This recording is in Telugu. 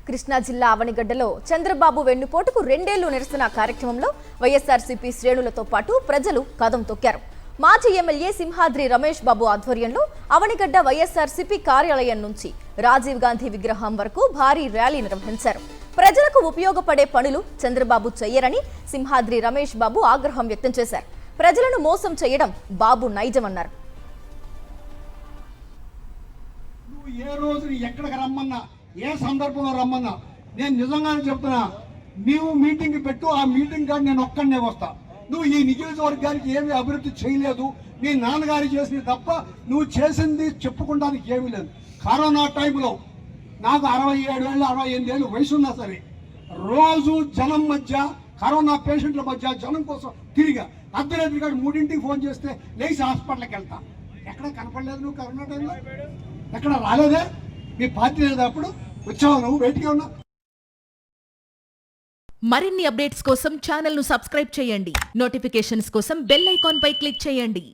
కృష్ణా జిల్లా అవనిగడ్డలో చంద్రబాబు వెన్నుపోటుకు 2 ఏళ్లు నిరసన కార్యక్రమంలో వైఎస్ఆర్సీపీ శ్రేణులతో పాటు ప్రజలు కదం తొక్కారు. మాజీ ఎమ్మెల్యే సింహాద్రి రమేష్ బాబు ఆధ్వర్యంలో అవనిగడ్డ వైఎస్ఆర్సీపీ కార్యాలయం నుంచి రాజీవ్ గాంధీ విగ్రహం వరకు భారీ ర్యాలీ నిర్వహించారు. ప్రజలకు ఉపయోగపడే పనులు చంద్రబాబు చెయ్యరని సింహాద్రి రమేష్ బాబు ఆగ్రహం వ్యక్తం చేశారు. ప్రజలను మోసం చేయడం బాబు నైజమన్నారు. ఏ రోజు ఎక్కడికి రమ్మన్నా, ఏ సందర్భంలో రమ్మన్నా నేను నిజంగానే చెప్తున్నా, నీవు మీటింగ్ పెట్టు, ఆ మీటింగ్ కాదు నేను ఒక్కడనే వస్తా. నువ్వు ఈ నియోజకవర్గానికి ఏమీ అభివృద్ధి చేయలేదు, నీ నాన్నగారి చేసింది తప్ప నువ్వు చేసింది చెప్పుకోవడానికి ఏమీ లేదు. కరోనా టైంలో నాకు 67 ఏళ్ళు 68 ఏళ్ళు వయసు ఉన్నా సరే రోజు జనం మధ్య, కరోనా పేషెంట్ల మధ్య జనం కోసం తిరిగా అర్ధరాత్రి కాదు 3ంటికి ఫోన్ చేస్తే లేచి హాస్పిటల్కి వెళ్తా. ఎక్కడ కనపడలేదు నువ్వు కరోనా టైంలో, ఎక్కడ రాలేదే, మీ పార్టీ లేదు, అప్పుడు వచ్చావు నువ్వు, బయటికి ఉన్నా. మరిన్ని అప్డేట్స్ కోసం ఛానల్ ను సబ్స్క్రైబ్ చేయండి. నోటిఫికేషన్స్ కోసం బెల్ ఐకాన్ పై క్లిక్ చేయండి.